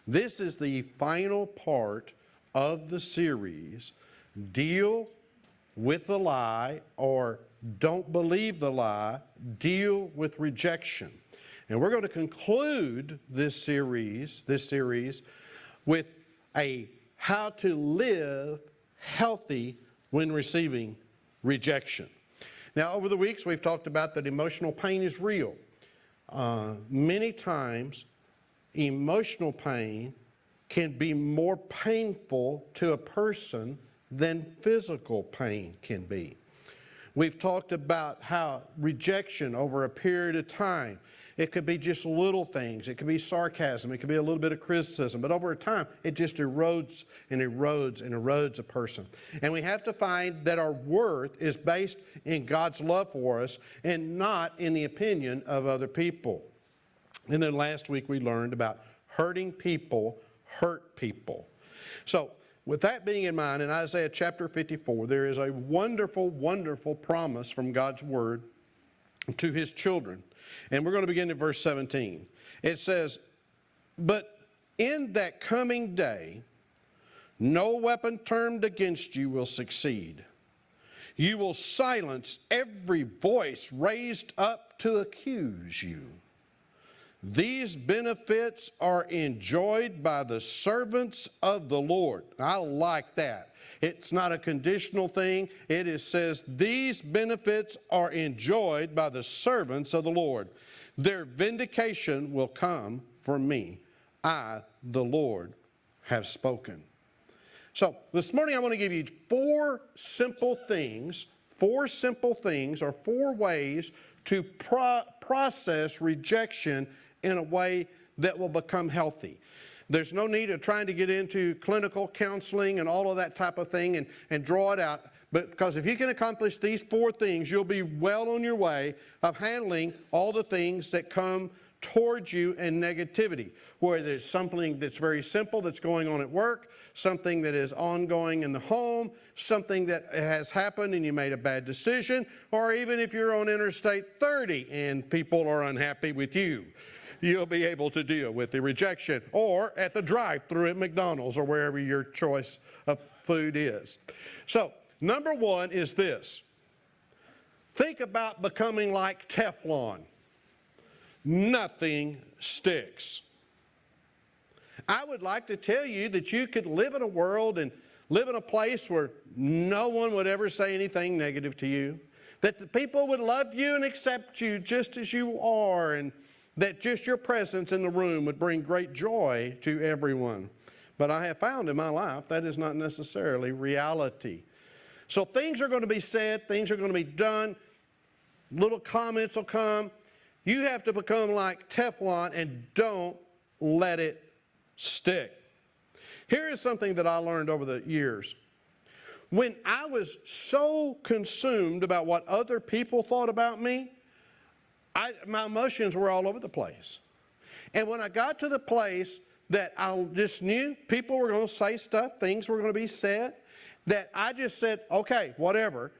This is the final part of the series. Deal with the lie, or don't believe the lie. Deal with rejection. And we're going to conclude this series with a how to live healthy when receiving rejection. Now, over the weeks, we've talked about that emotional pain is real. Many times, emotional pain can be more painful to a person than physical pain can be. We've talked about how rejection over a period of time, it could be just little things. It could be sarcasm. It could be a little bit of criticism. But over time, it just erodes and erodes and erodes a person. And we have to find that our worth is based in God's love for us and not in the opinion of other people. And then last week we learned about hurting people hurt people. So with that being in mind, in Isaiah chapter 54, there is a wonderful, wonderful promise from God's Word to His children. And we're going to begin at verse 17. It says, "But in that coming day, no weapon turned against you will succeed. You will silence every voice raised up to accuse you. These benefits are enjoyed by the servants of the Lord." I like that. It's not a conditional thing. It says, these benefits are enjoyed by the servants of the Lord. Their vindication will come from me. I, the Lord, have spoken. So this morning I want to give you four simple things or four ways to process rejection in a way that will become healthy. There's no need of trying to get into clinical counseling and all of that type of thing and draw it out. But because if you can accomplish these four things, you'll be well on your way of handling all the things that come towards you in negativity. Whether it's something that's very simple that's going on at work, something that is ongoing in the home, something that has happened and you made a bad decision, or even if you're on Interstate 30 and people are unhappy with you. You'll be able to deal with the rejection, or at the drive-thru at McDonald's or wherever your choice of food is. So, number one is this. Think about becoming like Teflon. Nothing sticks. I would like to tell you that you could live in a world and live in a place where no one would ever say anything negative to you, that the people would love you and accept you just as you are, and that just your presence in the room would bring great joy to everyone. But I have found in my life that is not necessarily reality. So things are going to be said, things are going to be done, little comments will come. You have to become like Teflon and don't let it stick. Here is something that I learned over the years. When I was so consumed about what other people thought about me, my emotions were all over the place. And when I got to the place that I just knew people were going to say stuff, things were going to be said, that I just said, okay, whatever.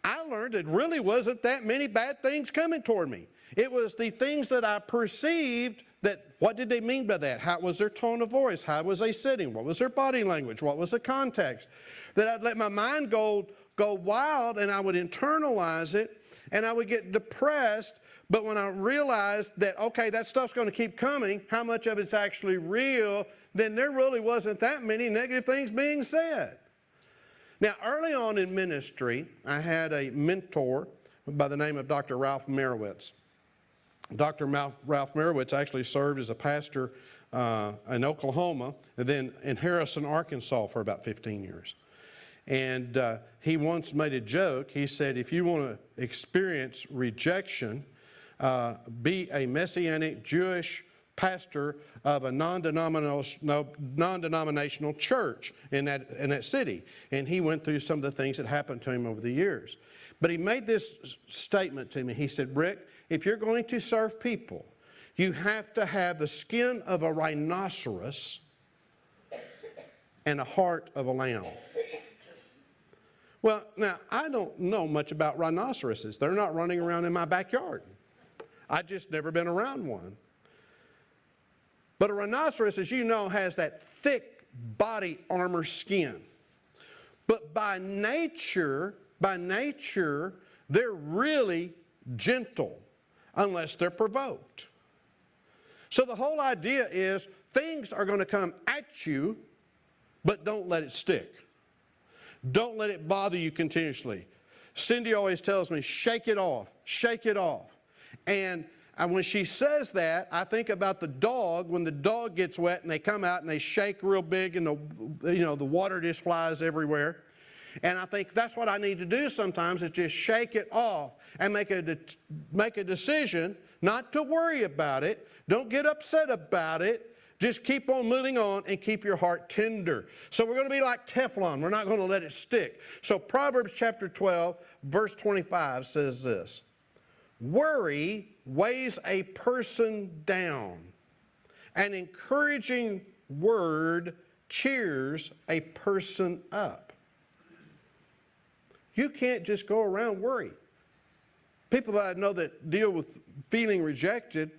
I learned it really wasn't that many bad things coming toward me. It was the things that I perceived that, what did they mean by that? How was their tone of voice? How was they sitting? What was their body language? What was the context? That I'd let my mind go wild, and I would internalize it, and I would get depressed. But when I realized that, okay, that stuff's going to keep coming, how much of it's actually real, then there really wasn't that many negative things being said. Now, early on in ministry, I had a mentor by the name of Dr. Ralph Merowitz. Dr. Ralph Merowitz actually served as a pastor in Oklahoma and then in Harrison, Arkansas for about 15 years. And he once made a joke. He said, if you want to experience rejection, be a Messianic Jewish pastor of a non-denominational church in that city. And he went through some of the things that happened to him over the years. But he made this statement to me. He said, Rick, if you're going to serve people, you have to have the skin of a rhinoceros and a heart of a lamb. Well, now, I don't know much about rhinoceroses. They're not running around in my backyard. I've just never been around one. But a rhinoceros, as you know, has that thick body armor skin. But by nature, they're really gentle unless they're provoked. So the whole idea is things are going to come at you, but don't let it stick. Don't let it bother you continuously. Cindy always tells me, shake it off, shake it off. And when she says that, I think about the dog, when the dog gets wet and they come out and they shake real big and the water just flies everywhere. And I think that's what I need to do sometimes, is just shake it off and make a decision not to worry about it. Don't get upset about it. Just keep on moving on and keep your heart tender. So we're going to be like Teflon. We're not going to let it stick. So Proverbs chapter 12, verse 25 says this: worry weighs a person down. An encouraging word cheers a person up. You can't just go around worried. People that I know that deal with feeling rejected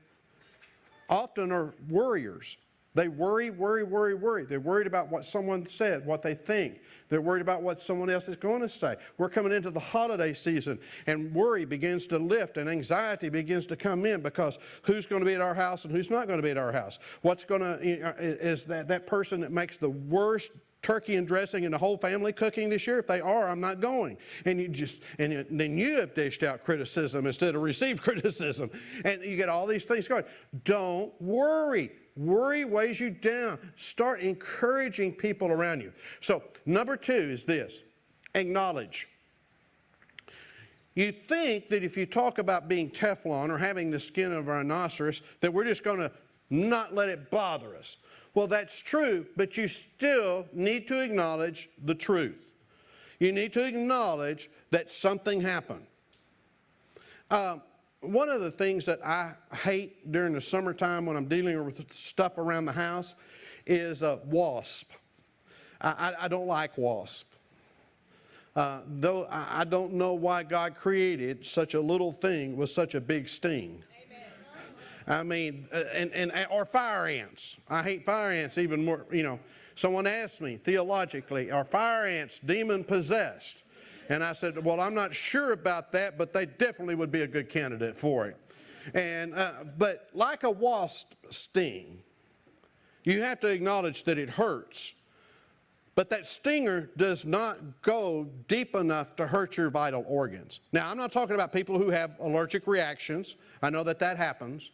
often are worriers. They worry. They're worried about what someone said, what they think. They're worried about what someone else is going to say. We're coming into the holiday season, and worry begins to lift, and anxiety begins to come in, because who's going to be at our house and who's not going to be at our house? What's going to, is that person that makes the worst turkey and dressing and the whole family cooking this year? If they are, I'm not going. And then you have dished out criticism instead of received criticism. And you get all these things going. Don't worry. Worry weighs you down. Start encouraging people around you. So number 2 is this: acknowledge. You think that if you talk about being Teflon or having the skin of a rhinoceros, that we're just going to not let it bother us. Well, that's true, but you still need to acknowledge the truth. You need to acknowledge that something happened. One of the things that I hate during the summertime when I'm dealing with stuff around the house is a wasp. I don't like wasp. Though I don't know why God created such a little thing with such a big sting. I mean, or fire ants. I hate fire ants even more. Someone asked me theologically, are fire ants demon possessed? And I said, well, I'm not sure about that, but they definitely would be a good candidate for it. But like a wasp sting, you have to acknowledge that it hurts. But that stinger does not go deep enough to hurt your vital organs. Now, I'm not talking about people who have allergic reactions. I know that happens.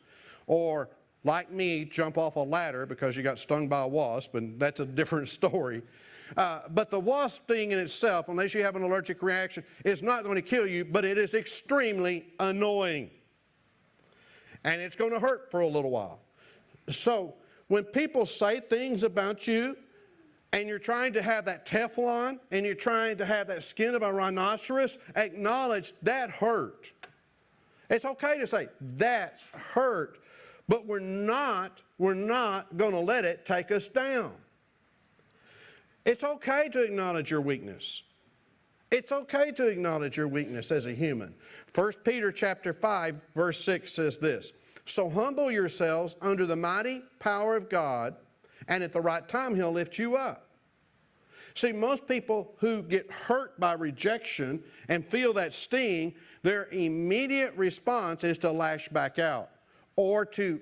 Or, like me, jump off a ladder because you got stung by a wasp, and that's a different story. But the wasp sting in itself, unless you have an allergic reaction, is not going to kill you, but it is extremely annoying. And it's going to hurt for a little while. So, when people say things about you, and you're trying to have that Teflon, and you're trying to have that skin of a rhinoceros, acknowledge that hurt. It's okay to say, that hurt. But we're not going to let it take us down. It's okay to acknowledge your weakness. It's okay to acknowledge your weakness as a human. 1 Peter chapter 5, verse 6 says this: so humble yourselves under the mighty power of God, and at the right time He'll lift you up. See, most people who get hurt by rejection and feel that sting, their immediate response is to lash back out, or to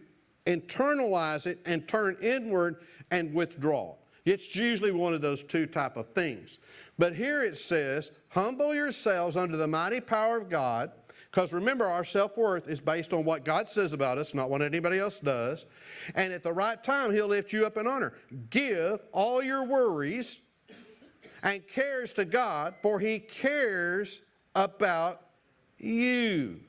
internalize it and turn inward and withdraw. It's usually one of those two type of things. But here it says, humble yourselves under the mighty power of God, because remember, our self-worth is based on what God says about us, not what anybody else does. And at the right time, He'll lift you up in honor. Give all your worries and cares to God, for He cares about you.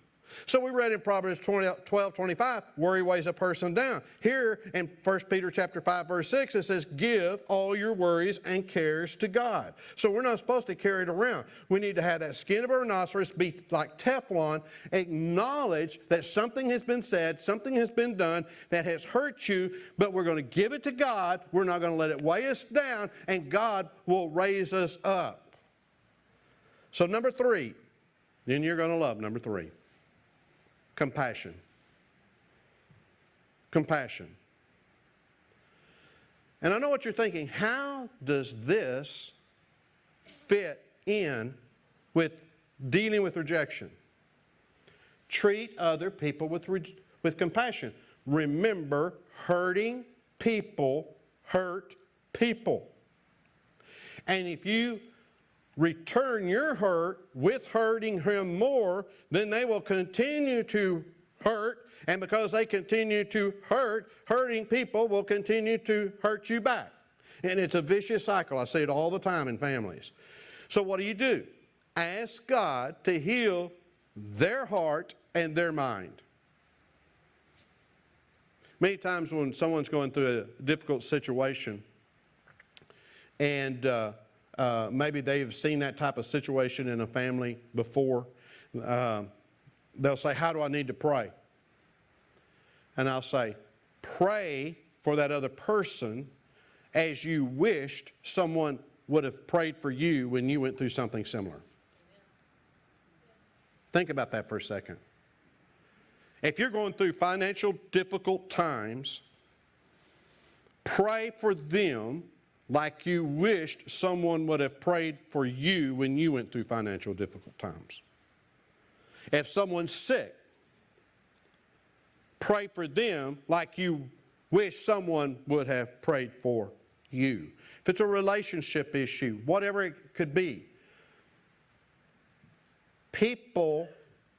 So we read in Proverbs 12:25, worry weighs a person down. Here in 1 Peter chapter 5, verse 6, it says, give all your worries and cares to God. So we're not supposed to carry it around. We need to have that skin of a rhinoceros, be like Teflon, acknowledge that something has been said, something has been done that has hurt you, but we're going to give it to God. We're not going to let it weigh us down, and God will raise us up. So number 3, then you're going to love number 3. Compassion. Compassion. And I know what you're thinking. How does this fit in with dealing with rejection? Treat other people with compassion. Remember, hurting people hurt people. And if you return your hurt with hurting him more, then they will continue to hurt. And because they continue to hurt, hurting people will continue to hurt you back. And it's a vicious cycle. I see it all the time in families. So what do? Ask God to heal their heart and their mind. Many times when someone's going through a difficult situation and maybe they've seen that type of situation in a family before, they'll say, how do I need to pray? And I'll say, pray for that other person as you wished someone would have prayed for you when you went through something similar. Think about that for a second. If you're going through financial difficult times, pray for them like you wished someone would have prayed for you when you went through financial difficult times. If someone's sick, pray for them like you wish someone would have prayed for you. If it's a relationship issue, whatever it could be, people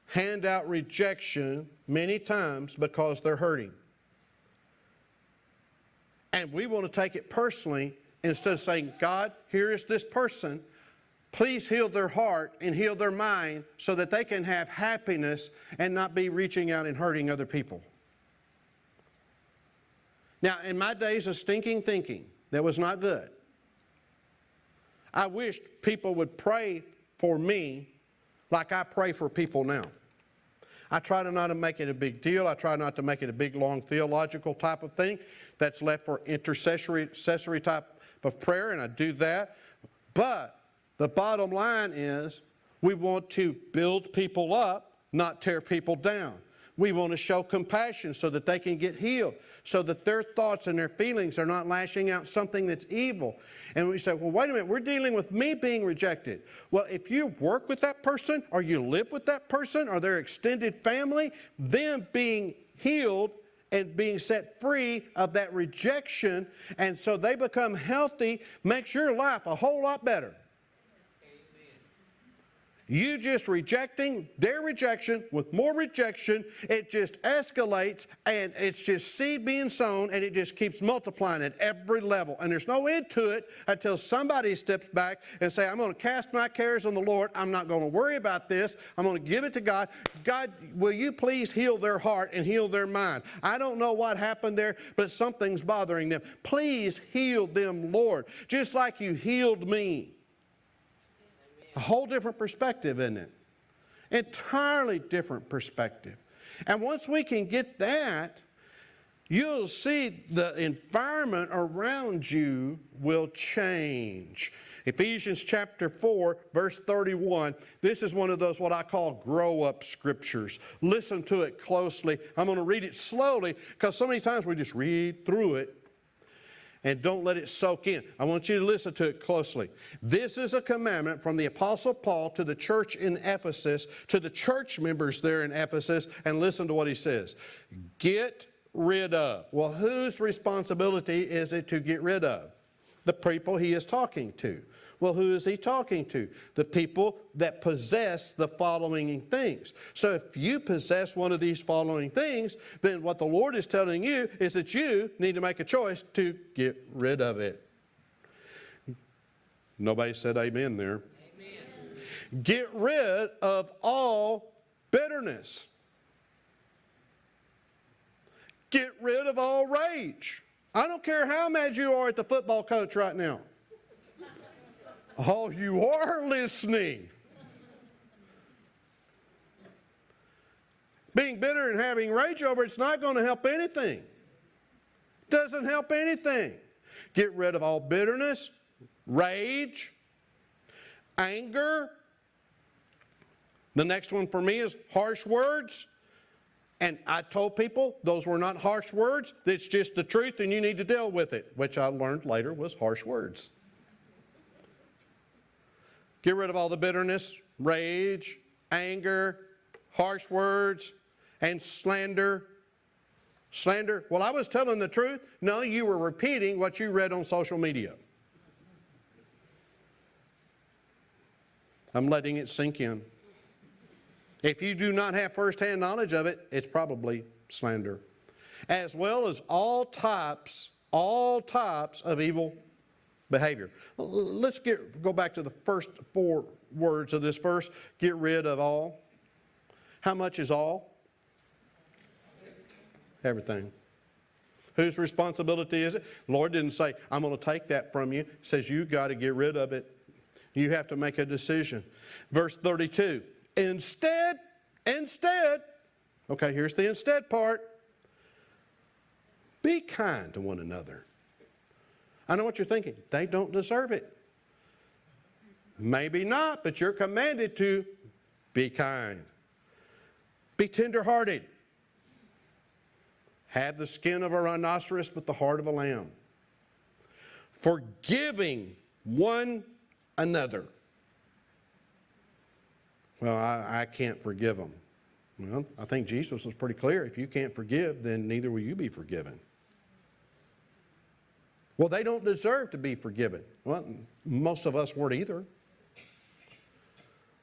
hand out rejection many times because they're hurting. And we want to take it personally instead of saying, God, here is this person. Please heal their heart and heal their mind so that they can have happiness and not be reaching out and hurting other people. Now, in my days of stinking thinking, that was not good. I wished people would pray for me like I pray for people now. I try to not to make it a big deal. I try not to make it a big, long theological type of thing that's left for intercessory type of prayer, and I do that. But the bottom line is we want to build people up, not tear people down. We want to show compassion so that they can get healed, so that their thoughts and their feelings are not lashing out something that's evil. And we say, well, wait a minute, we're dealing with me being rejected. Well, if you work with that person or you live with that person or their extended family, them being healed and being set free of that rejection, and so they become healthy, makes your life a whole lot better. You just rejecting their rejection with more rejection, it just escalates and it's just seed being sown and it just keeps multiplying at every level. And there's no end to it until somebody steps back and say, I'm going to cast my cares on the Lord. I'm not going to worry about this. I'm going to give it to God. God, will you please heal their heart and heal their mind? I don't know what happened there, but something's bothering them. Please heal them, Lord, just like you healed me. A whole different perspective, isn't it? Entirely different perspective. And once we can get that, you'll see the environment around you will change. Ephesians chapter 4, verse 31. This is one of those what I call grow-up scriptures. Listen to it closely. I'm going to read it slowly because so many times we just read through it and don't let it soak in. I want you to listen to it closely. This is a commandment from the Apostle Paul to the church in Ephesus, to the church members there in Ephesus, and listen to what he says. Get rid of. Well, whose responsibility is it to get rid of? The people he is talking to. Well, who is he talking to? The people that possess the following things. So if you possess one of these following things, then what the Lord is telling you is that you need to make a choice to get rid of it. Nobody said amen there. Amen. Get rid of all bitterness. Get rid of all rage. I don't care how mad you are at the football coach right now. Oh, you are listening. Being bitter and having rage over it's not going to help anything. Doesn't help anything. Get rid of all bitterness, rage, anger. The next one for me is harsh words, And I told people those were not harsh words. It's just the truth and you need to deal with it, which I learned later was harsh words. Get rid of all the bitterness, rage, anger, harsh words, and slander. Slander. Well, I was telling the truth. No, you were repeating what you read on social media. I'm letting it sink in. If you do not have firsthand knowledge of it, it's probably slander. As well as all types of evil behavior. Let's go back to the first 4 words of this verse. Get rid of all. How much is all? Everything. Whose responsibility is it? The Lord didn't say, I'm going to take that from you. He says, you've got to get rid of it. You have to make a decision. Verse 32. Instead, okay, here's the instead part. Be kind to one another. I know what you're thinking. They don't deserve it. Maybe not, but you're commanded to be kind. Be tenderhearted. Have the skin of a rhinoceros, but the heart of a lamb. Forgiving one another. Well, I can't forgive them. Well, I think Jesus was pretty clear. If you can't forgive, then neither will you be forgiven. Well, they don't deserve to be forgiven. Well, most of us weren't either.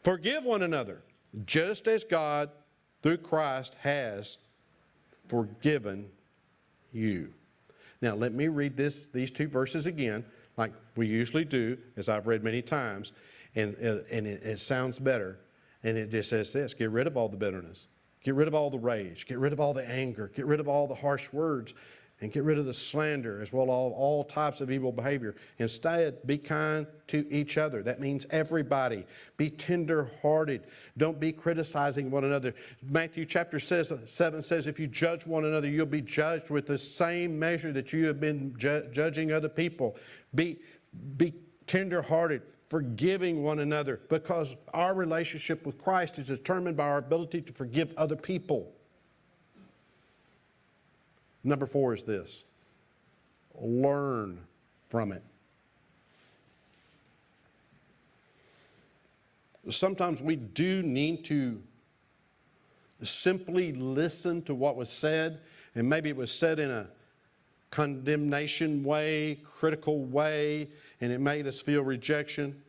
Forgive one another, just as God, through Christ, has forgiven you. Now, let me read these 2 verses again, like we usually do, as I've read many times, and it sounds better. And it just says this: get rid of all the bitterness, get rid of all the rage, get rid of all the anger, get rid of all the harsh words, and get rid of the slander, as well as all types of evil behavior. Instead, be kind to each other. That means everybody. Be tender-hearted. Don't be criticizing one another. Matthew chapter 7 says, if you judge one another, you'll be judged with the same measure that you have been judging other people. Be tender-hearted, forgiving one another, because our relationship with Christ is determined by our ability to forgive other people. Number 4 is this: learn from it. Sometimes we do need to simply listen to what was said, and maybe it was said in a condemnation way, critical way, and it made us feel rejection.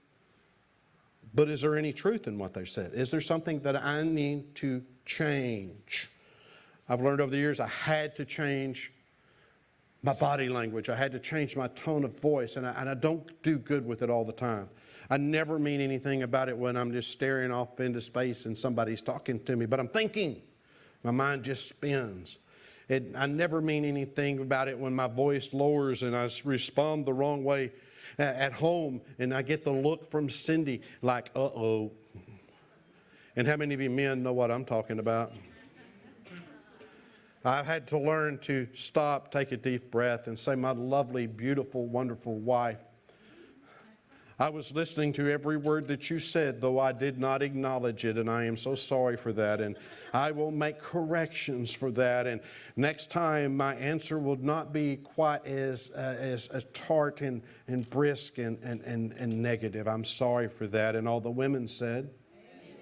But is there any truth in what they said? Is there something that I need to change? I've learned over the years I had to change my body language. I had to change my tone of voice, and I don't do good with it all the time. I never mean anything about it when I'm just staring off into space and somebody's talking to me, but I'm thinking. My mind just spins. I never mean anything about it when my voice lowers and I respond the wrong way at home, and I get the look from Cindy like, uh-oh. And how many of you men know what I'm talking about? I've had to learn to stop, take a deep breath, and say, my lovely, beautiful, wonderful wife, I was listening to every word that you said, though I did not acknowledge it, and I am so sorry for that, and I will make corrections for that, and next time my answer will not be quite as tart and brisk and negative. I'm sorry for that. And all the women said, amen.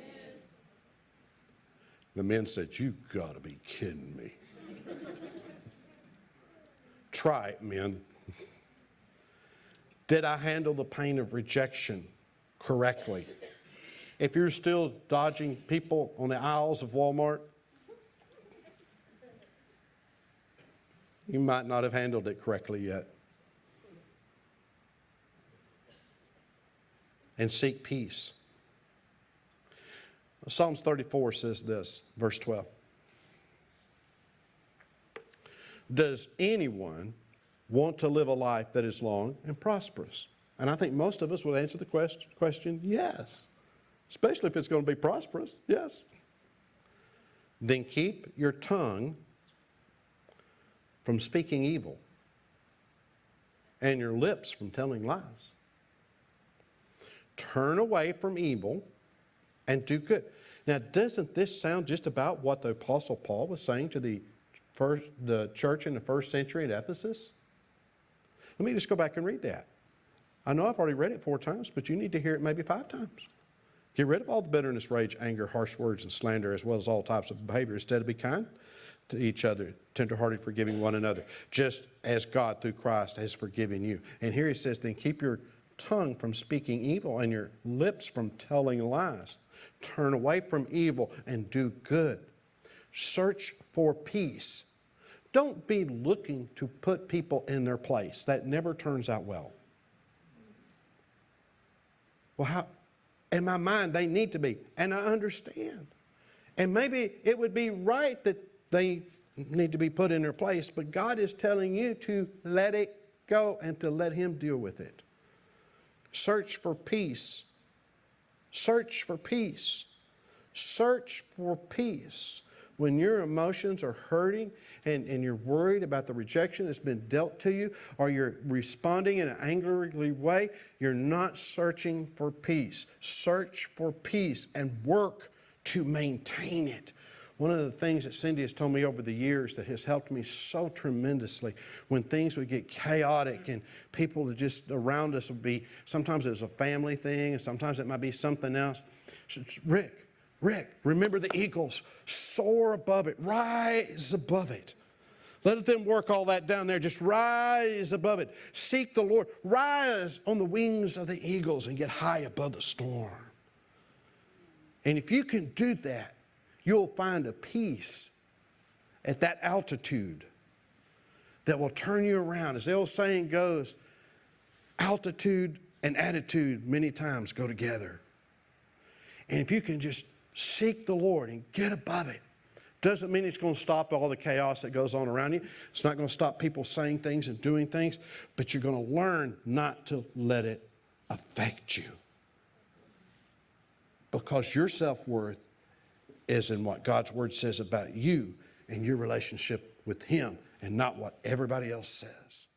The men said, you've got to be kidding me. Try it, men. Did I handle the pain of rejection correctly? If you're still dodging people on the aisles of Walmart, you might not have handled it correctly yet. And seek peace. Psalms 34 says this, verse 12. Does anyone want to live a life that is long and prosperous? And I think most of us would answer the question, yes. Especially if it's going to be prosperous, yes. Then keep your tongue from speaking evil and your lips from telling lies. Turn away from evil and do good. Now, doesn't this sound just about what the Apostle Paul was saying to the church in the first century at Ephesus? Let me just go back and read that. I know I've already read it 4 times, but you need to hear it maybe 5 times. Get rid of all the bitterness, rage, anger, harsh words, and slander, as well as all types of behavior. Instead, be kind to each other, tenderhearted, forgiving one another, just as God through Christ has forgiven you. And here he says, then keep your tongue from speaking evil and your lips from telling lies. Turn away from evil and do good. Search for peace. Don't be looking to put people in their place. That never turns out well. Well, how? In my mind, they need to be. And I understand. And maybe it would be right that they need to be put in their place, but God is telling you to let it go and to let Him deal with it. Search for peace. Search for peace. Search for peace. When your emotions are hurting and you're worried about the rejection that's been dealt to you, or you're responding in an angry way, you're not searching for peace. Search for peace and work to maintain it. One of the things that Cindy has told me over the years that has helped me so tremendously, when things would get chaotic and people just around us would be, sometimes it was a family thing and sometimes it might be something else. Rick, remember the eagles. Soar above it. Rise above it. Let them work all that down there. Just rise above it. Seek the Lord. Rise on the wings of the eagles and get high above the storm. And if you can do that, you'll find a peace at that altitude that will turn you around. As the old saying goes, altitude and attitude many times go together. And if you can just seek the Lord and get above it, doesn't mean it's going to stop all the chaos that goes on around you. It's not going to stop people saying things and doing things, but you're going to learn not to let it affect you. Because your self-worth is in what God's Word says about you and your relationship with Him, and not what everybody else says.